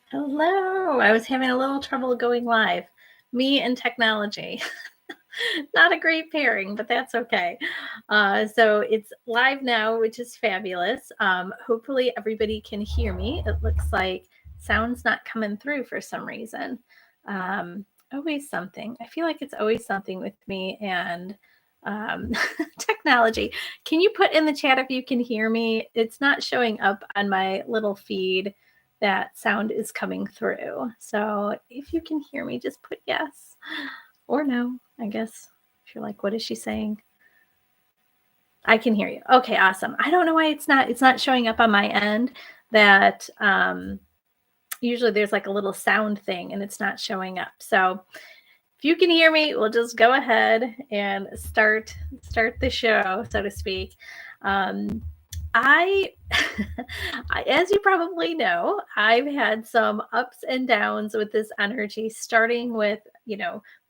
Hello. I was having a little trouble going live. Me and technology. Not a great pairing, but that's okay. So it's live now, which is fabulous. Hopefully everybody can hear me. It looks like sound's not coming through for some reason. Um, Always something. I feel like it's always something with me and um, technology. Can you put in the chat if you can hear me? It's not showing up on my little feed that sound is coming through. So if you can hear me, just put yes or no, I guess. If you're like, what is she saying? I can hear you. Okay, awesome. I don't know why it's not showing up on my end. That usually there's like a little sound thing and it's not showing up. So if you can hear me, we'll just go ahead and start the show, so to speak. Um, I, as you probably know, I've had some ups and downs with this energy, starting with,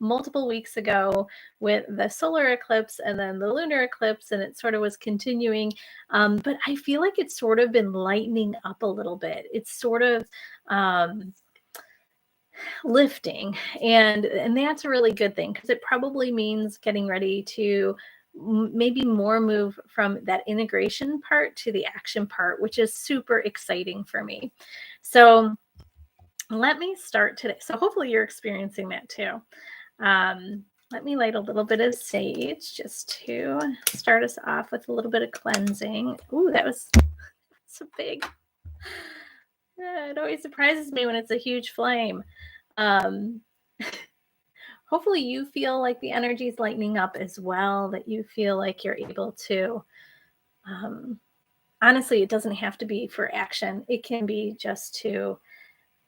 multiple weeks ago with the solar eclipse and then the lunar eclipse, and it sort of was continuing. But I feel like it's sort of been lightening up a little bit. It's sort of, um, lifting, and that's a really good thing because it probably means getting ready to maybe more move from that integration part to the action part, which is super exciting for me. So let me start today. So hopefully you're experiencing that too. Let me light a little bit of sage just to start us off with a little bit of cleansing. Ooh, that was so big. Yeah, it always surprises me when it's a huge flame. Um, Hopefully you feel like the energy is lightening up as well, that you feel like you're able to, um, honestly, it doesn't have to be for action. It can be just to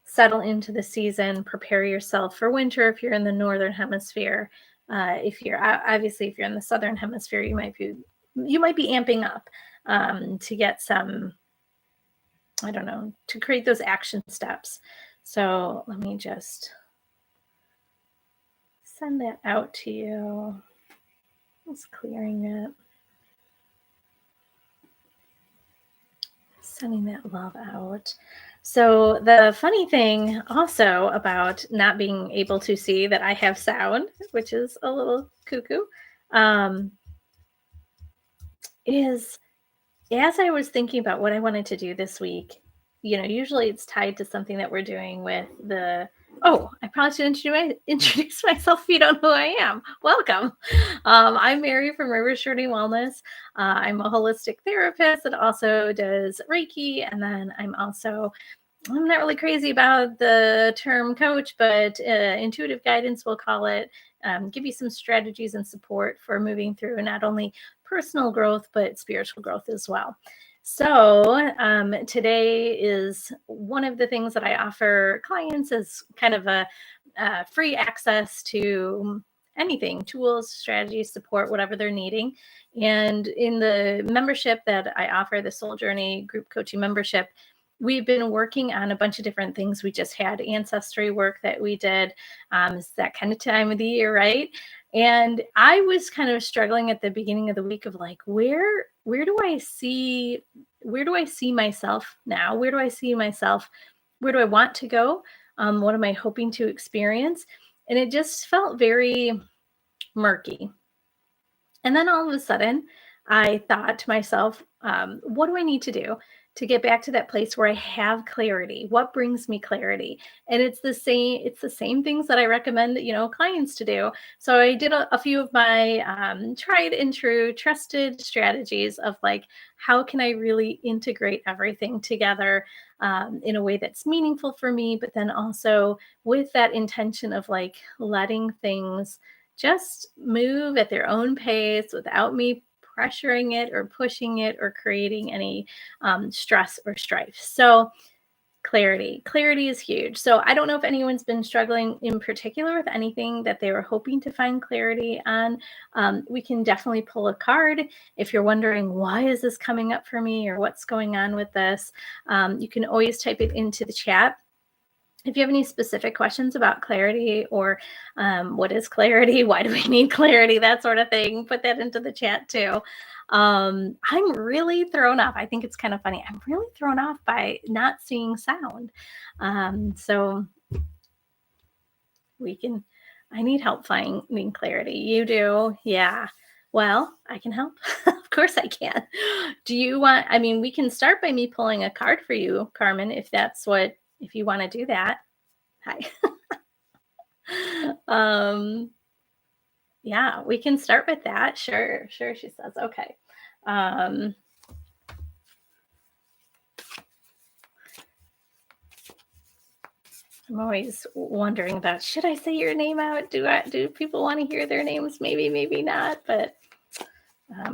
settle into the season, prepare yourself for winter if you're in the northern hemisphere. If you're obviously if you're in the southern hemisphere, you might be amping up to get some, I don't know, to create those action steps. So let me just send that out to you. Just clearing it. Sending that love out. So the funny thing also about not being able to see that I have sound, which is a little cuckoo, um, is as I was thinking about what I wanted to do this week, usually it's tied to something that we're doing with the. Oh, I probably should introduce myself if you don't know who I am. Welcome. I'm Mary from River Shorty Wellness. I'm a holistic therapist that also does Reiki, and then I'm not really crazy about the term coach, but intuitive guidance, we'll call it. Give you some strategies and support for moving through not only personal growth, but spiritual growth as well. So today is one of the things that I offer clients as kind of a free access to anything, tools, strategies, support, whatever they're needing. And in the membership that I offer, the Soul Journey group coaching membership, we've been working on a bunch of different things. We just had ancestry work that we did. It's that kind of time of the year, right? And I was kind of struggling at the beginning of the week of like, where do I see myself now? Where do I see myself? Where do I want to go? What am I hoping to experience? And it just felt very murky. And then all of a sudden, I thought to myself, what do I need to do to get back to that place where I have clarity? What brings me clarity? And it's the same things that I recommend, clients to do. So I did a few of my tried and true, trusted strategies of like, how can I really integrate everything together in a way that's meaningful for me, but then also with that intention of like letting things just move at their own pace without me pressuring it or pushing it or creating any stress or strife. So clarity is huge. So I don't know if anyone's been struggling in particular with anything that they were hoping to find clarity on. We can definitely pull a card if you're wondering, why is this coming up for me or what's going on with this. You can always type it into the chat. If you have any specific questions about clarity or what is clarity, why do we need clarity, that sort of thing, put that into the chat too. I'm really thrown off. I think it's kind of funny. I'm really thrown off by not seeing sound. So we can, I need help finding clarity. You do? Yeah. Well, I can help. Of course I can. Do you want, I mean, we can start by me pulling a card for you, Carmen, if that's what, if you want to do that. Hi. um, yeah, we can start with that. Sure, sure, she says. Okay. Um, I'm always wondering about, should I say your name out? Do people want to hear their names? Maybe, maybe not. But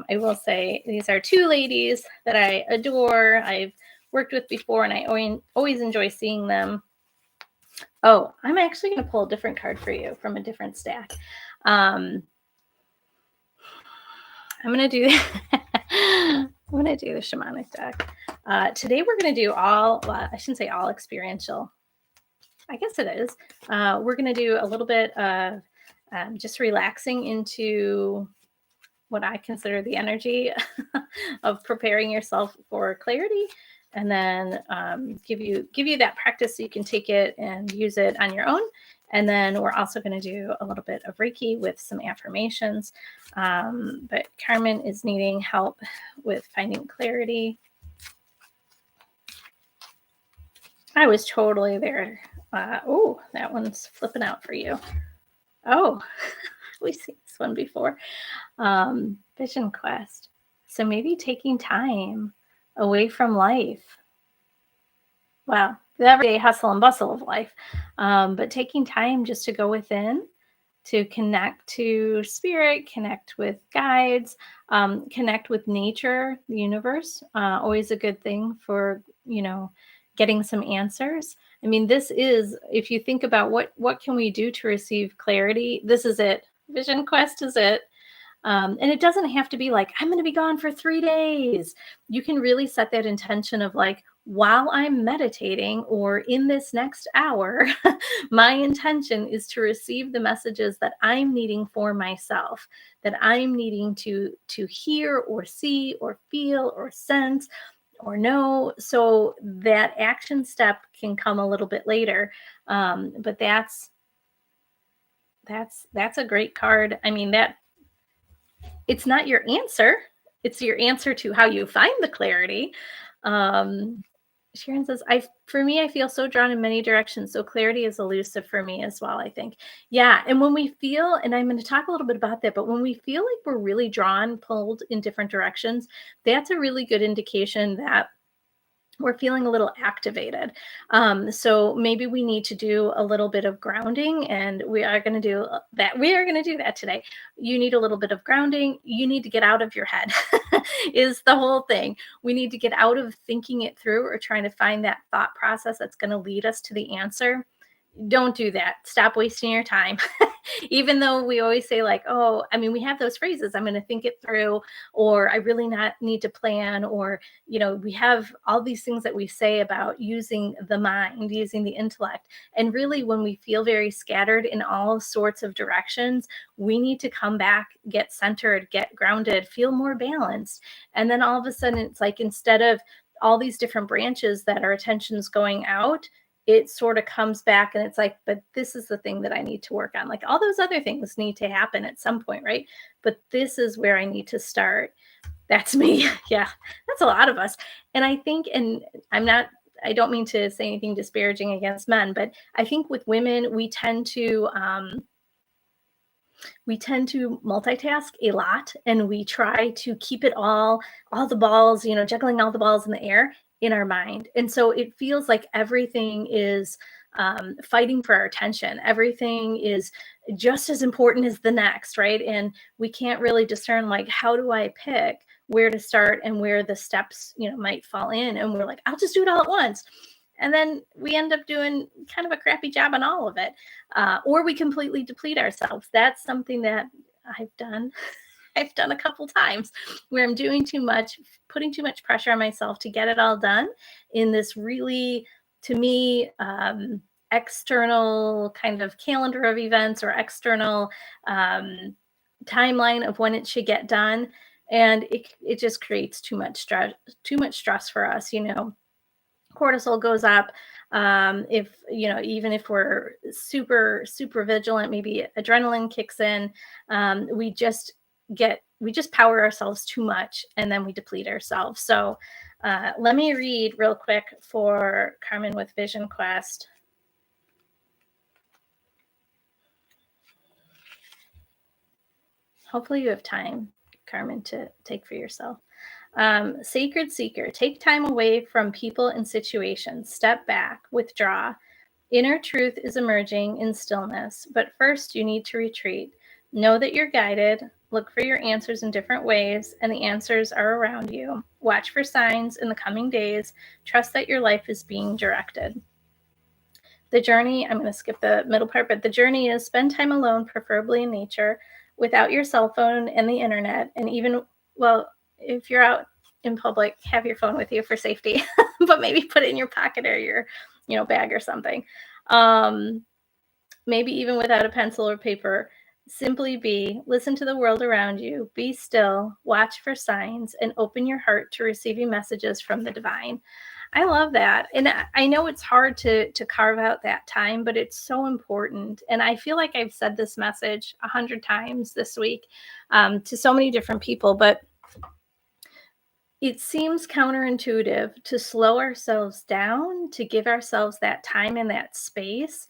I will say these are two ladies that I adore. I've worked with before, and I always enjoy seeing them. Oh, I'm actually going to pull a different card for you from a different stack. I'm going to do I'm going to do the shamanic deck. Today we're going to do all, well, I shouldn't say all experiential. I guess it is. We're going to do a little bit of just relaxing into what I consider the energy of preparing yourself for clarity, and then give you that practice so you can take it and use it on your own. And then we're also going to do a little bit of Reiki with some affirmations. But Carmen is needing help with finding clarity. I was totally there. Oh, that one's flipping out for you. Oh, we've seen this one before. Vision quest. So maybe taking time away from life. Well, the everyday hustle and bustle of life. But taking time just to go within, to connect to spirit, connect with guides, connect with nature, the universe. Always a good thing for, getting some answers. I mean, this is, if you think about what can we do to receive clarity, this is it. Vision quest is it. And it doesn't have to be like, I'm going to be gone for 3 days. You can really set that intention of like, while I'm meditating or in this next hour, my intention is to receive the messages that I'm needing for myself, that I'm needing to hear or see or feel or sense or know. So that action step can come a little bit later. But that's a great card. I mean, that it's not your answer. It's your answer to how you find the clarity. Um, Sharon says, for me, I feel so drawn in many directions. So clarity is elusive for me as well, I think. Yeah. And when we feel, and I'm going to talk a little bit about that, but when we feel like we're really drawn, pulled in different directions, that's a really good indication that we're feeling a little activated. So maybe we need to do a little bit of grounding, and we are going to do that. We are going to do that today. You need a little bit of grounding. You need to get out of your head is the whole thing. We need to get out of thinking it through or trying to find that thought process that's going to lead us to the answer. Don't do that. Stop wasting your time. Even though we always say like, oh, I mean, we have those phrases, I'm going to think it through, or I really not need to plan, or, we have all these things that we say about using the mind, using the intellect. And really, when we feel very scattered in all sorts of directions, we need to come back, get centered, get grounded, feel more balanced. And then all of a sudden, it's like, instead of all these different branches that our attention's going out, it sort of comes back and it's like, but this is the thing that I need to work on. Like all those other things need to happen at some point, right? But this is where I need to start. That's me. Yeah, that's a lot of us. And I think, and I don't mean to say anything disparaging against men, but I think with women, we tend to multitask a lot, and we try to keep it all the balls, juggling all the balls in the air in our mind. And so it feels like everything is fighting for our attention. Everything is just as important as the next, right? And we can't really discern, like, how do I pick where to start and where the steps, might fall in. And we're like, I'll just do it all at once. And then we end up doing kind of a crappy job on all of it, or we completely deplete ourselves. That's something that I've done. I've done a couple times where I'm doing too much, putting too much pressure on myself to get it all done in this really, to me, external kind of calendar of events or external timeline of when it should get done. And it just creates too much stress for us, cortisol goes up. If even if we're super vigilant, maybe adrenaline kicks in. We just power ourselves too much, and then we deplete ourselves. So let me read real quick for Carmen with Vision Quest. Hopefully you have time, Carmen, to take for yourself. Sacred Seeker, take time away from people and situations. Step back, withdraw. Inner truth is emerging in stillness, but first you need to retreat. Know that you're guided. Look for your answers in different ways, and the answers are around you. Watch for signs in the coming days. Trust that your life is being directed. The journey, I'm going to skip the middle part, but the journey is spend time alone, preferably in nature, without your cell phone and the internet. And even, well, if you're out in public, have your phone with you for safety, but maybe put it in your pocket or your, bag or something. Maybe even without a pencil or paper. Simply be, listen to the world around you, be still, watch for signs, and open your heart to receiving messages from the divine. I love that. And I know it's hard to carve out that time, but it's so important. And I feel like I've said this message 100 times this week to so many different people, but it seems counterintuitive to slow ourselves down, to give ourselves that time and that space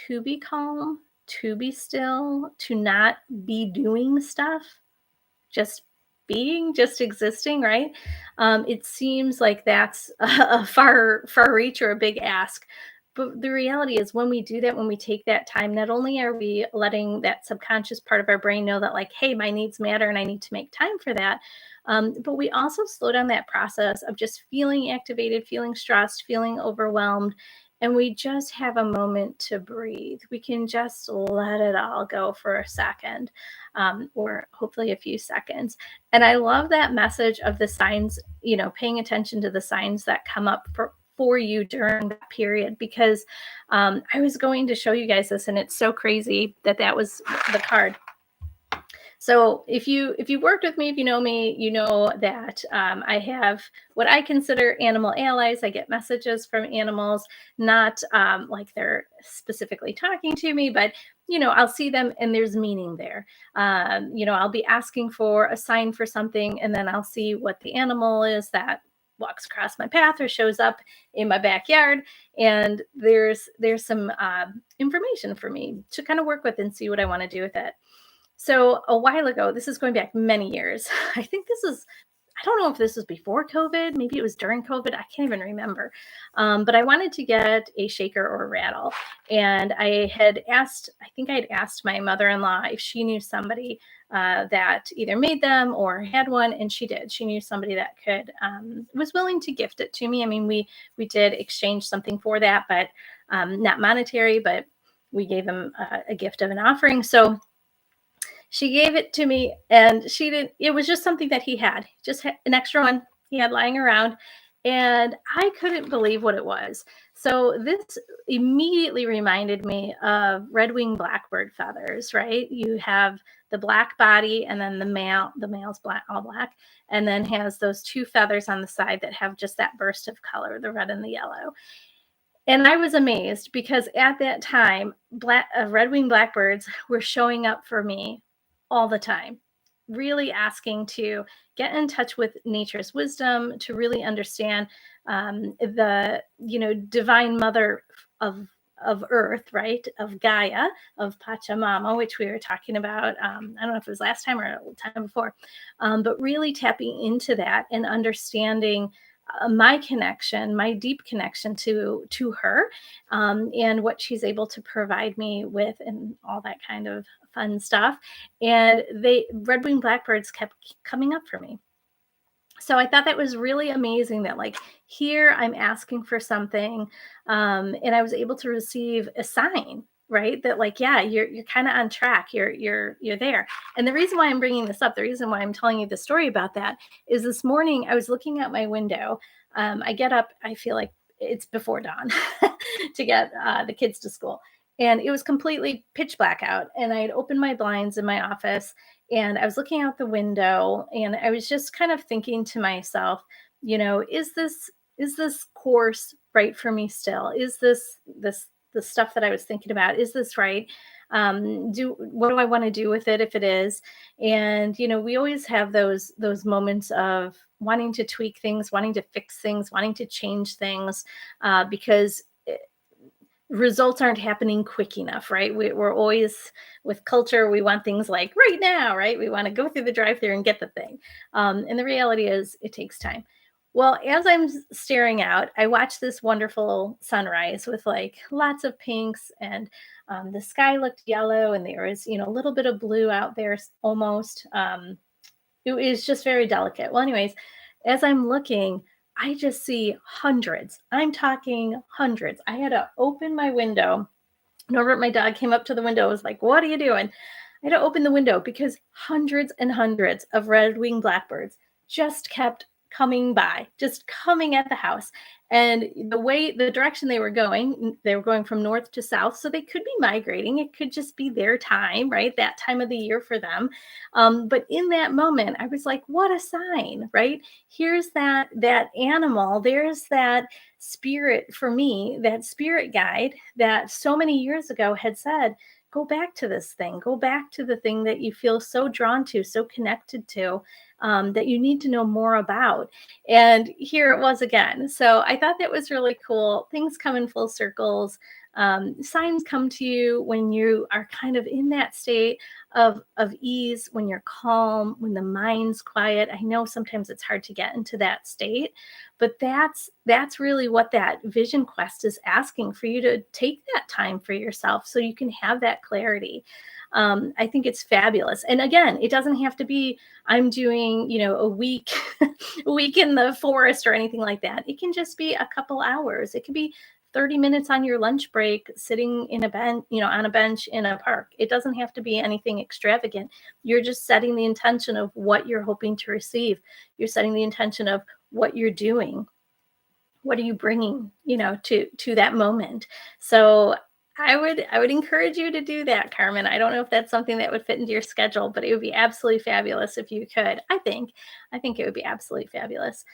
to be calm, to be still, to not be doing stuff, just being, just existing, right? It seems like that's a far reach or a big ask. But the reality is, when we do that, when we take that time, not only are we letting that subconscious part of our brain know that, like, hey, my needs matter and I need to make time for that, but we also slow down that process of just feeling activated, feeling stressed, feeling overwhelmed. And we just have a moment to breathe. We can just let it all go for a second, or hopefully a few seconds. And I love that message of the signs, paying attention to the signs that come up for you during that period, because I was going to show you guys this, and it's so crazy that was the card. So if you worked with me, if you know me, you know that I have what I consider animal allies. I get messages from animals, not like they're specifically talking to me, but I'll see them and there's meaning there. I'll be asking for a sign for something, and then I'll see what the animal is that walks across my path or shows up in my backyard, and there's some information for me to kind of work with and see what I want to do with it. So a while ago, this is going back many years. I don't know if this was before COVID, maybe it was during COVID. I can't even remember. But I wanted to get a shaker or a rattle. And I think I had asked my mother-in-law if she knew somebody that either made them or had one. And she did. She knew somebody that was willing to gift it to me. I mean, we did exchange something for that, but not monetary, but we gave them a gift of an offering. So she gave it to me, and it was just something that he had, just an extra one he had lying around. And I couldn't believe what it was. So this immediately reminded me of red-winged blackbird feathers, right? You have the black body, and then the male's black, all black, and then has those two feathers on the side that have just that burst of color, the red and the yellow. And I was amazed because at that time, red-winged blackbirds were showing up for me all the time, really asking to get in touch with nature's wisdom, to really understand the divine mother of Earth, right? Of Gaia, of Pachamama, which we were talking about. I don't know if it was last time or a time before, but really tapping into that and understanding my connection, my deep connection to her, and what she's able to provide me with, and all that kind of fun stuff. And red-winged blackbirds kept coming up for me. So I thought that was really amazing that, like, here I'm asking for something, and I was able to receive a sign, right? That, like, yeah, you're kind of on track. You're there. And the reason why I'm bringing this up, the reason why I'm telling you the story about that, is this morning I was looking out my window. I get up, I feel like it's before dawn to get the kids to school. And it was completely pitch black out. And I had opened my blinds in my office, and I was looking out the window, and I was just kind of thinking to myself, is this course right for me still? Is this the stuff that I was thinking about? Is this right? Do What do I want to do with it if it is? And we always have those moments of wanting to tweak things, wanting to fix things, wanting to change things, because results aren't happening quick enough, right? We're always, with culture, we want things like right now, right? We want to go through the drive-through and get the thing. And the reality is, it takes time. Well, as I'm staring out, I watched this wonderful sunrise with like lots of pinks, and the sky looked yellow, and there was, a little bit of blue out there almost. It is just very delicate. Well, anyways, as I'm looking, I just see hundreds. I'm talking hundreds. I had to open my window. Norbert, my dog, came up to the window, was like, "What are you doing?" I had to open the window because hundreds and hundreds of red-winged blackbirds just kept coming by, just coming at the house. And the direction they were going from north to south, so they could be migrating. It could just be their time, right? That time of the year for them. But in that moment, I was like, what a sign, right? Here's that animal. There's that spirit for me, that spirit guide that so many years ago had said, go back to this thing, go back to the thing that you feel so drawn to, so connected to, that you need to know more about. And here it was again. So I thought that was really cool. Things come in full circles. Signs come to you when you are kind of in that state of ease, when you're calm, when the mind's quiet. I know sometimes it's hard to get into that state, but that's really what that vision quest is asking for you, to take that time for yourself so you can have that clarity. I think it's fabulous. And again, it doesn't have to be I'm doing, a week a week in the forest or anything like that. It can just be a couple hours. It could be 30 minutes on your lunch break, sitting in a bench, on a bench in a park. It doesn't have to be anything extravagant. You're just setting the intention of what you're hoping to receive. You're setting the intention of what you're doing. What are you bringing, to that moment? So I would encourage you to do that, Carmen. I don't know if that's something that would fit into your schedule, but it would be absolutely fabulous if you could. I think it would be absolutely fabulous.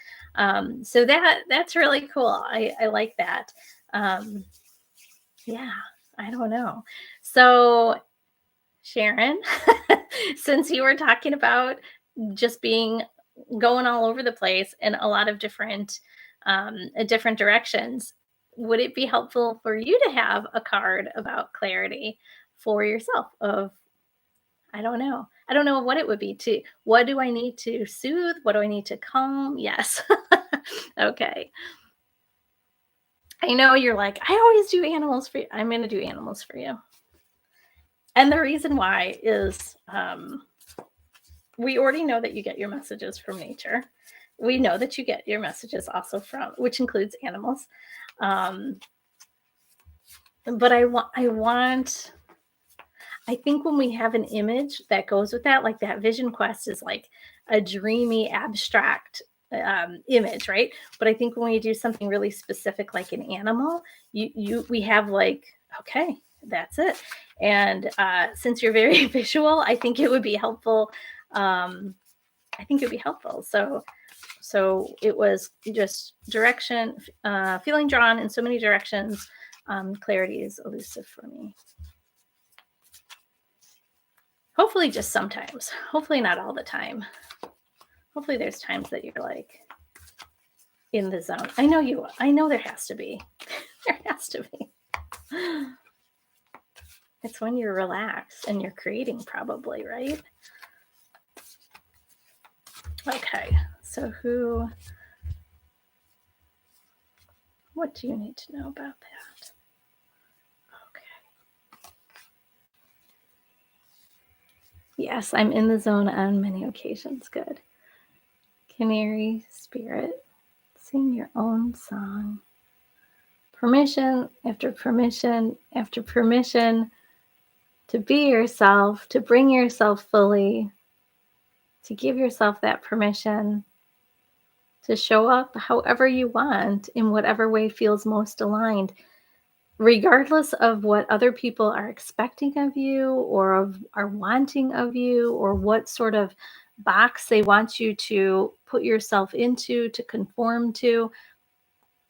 So that's really cool. I like that. Um, yeah, I don't know. So Sharon, since you were talking about just being going all over the place in a lot of different directions, would it be helpful for you to have a card about clarity for yourself? Of I don't know what it would be. To what do I need to soothe? What do I need to calm? Yes. Okay. I know you're like, I always do animals for you. I'm going to do animals for you. And the reason why is, we already know that you get your messages from nature. We know that you get your messages also from, which includes animals. Um, but I think when we have an image that goes with that, like that vision quest is like a dreamy, abstract image, right? But I think when we do something really specific, like an animal, we have like, okay, that's it. And since you're very visual, I think it would be helpful. So it was just direction, feeling drawn in so many directions. Clarity is elusive for me. Hopefully just sometimes. Hopefully not all the time. Hopefully there's times that you're like in the zone. I know there has to be. There has to be. It's when you're relaxed and you're creating, probably, right? Okay, so what do you need to know about that? Okay. Yes, I'm in the zone on many occasions. Good. Canary spirit, sing your own song. Permission after permission after permission to be yourself, to bring yourself fully, to give yourself that permission to show up however you want, in whatever way feels most aligned. regardless of what other people are expecting of you or are wanting of you or what sort of box they want you to put yourself into to conform to,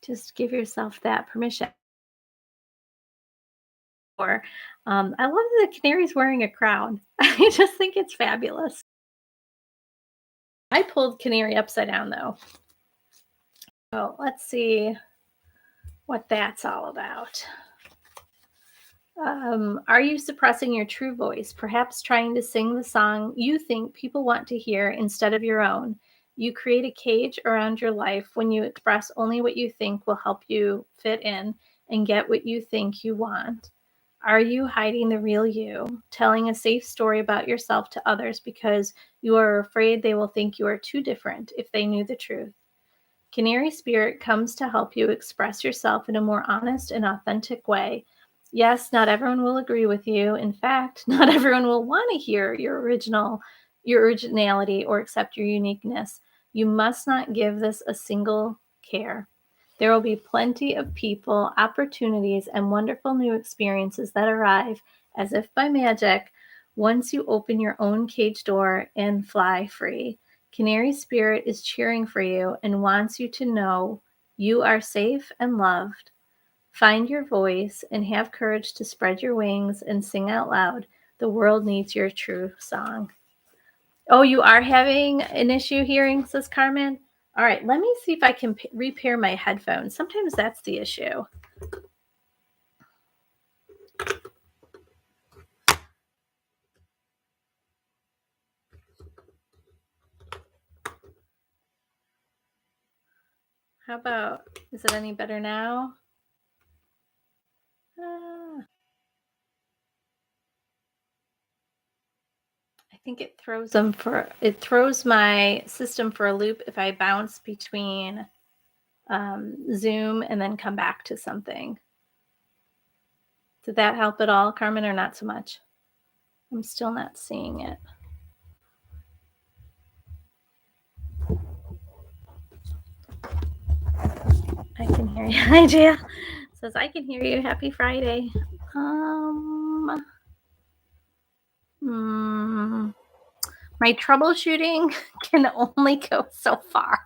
just give yourself that permission. Or I love that the canary's wearing a crown. I just think it's fabulous. I pulled canary upside down though. So let's see what that's all about. Are you suppressing your true voice, perhaps trying to sing the song you think people want to hear instead of your own? You create a cage around your life when you express only what you think will help you fit in and get what you think you want. Are you hiding the real you, telling a safe story about yourself to others because you are afraid they will think you are too different if they knew the truth? Canary Spirit comes to help you express yourself in a more honest and authentic way. Yes, not everyone will agree with you. In fact, not everyone will want to hear your originality or accept your uniqueness. You must not give this a single care. There will be plenty of people, opportunities, and wonderful new experiences that arrive as if by magic once you open your own cage door and fly free. Canary Spirit is cheering for you and wants you to know you are safe and loved. Find your voice and have courage to spread your wings and sing out loud. The world needs your true song. Oh, you are having an issue hearing, says Carmen. All right, let me see if I can repair my headphones. Sometimes that's the issue. How about, is it any better now? Ah, I think it throws my system for a loop if I bounce between Zoom and then come back to something. Did that help at all, Carmen, or not so much? I'm still not seeing it. I can hear you. Hi, Gia. Says I can hear you. Happy Friday. Hmm, my troubleshooting can only go so far.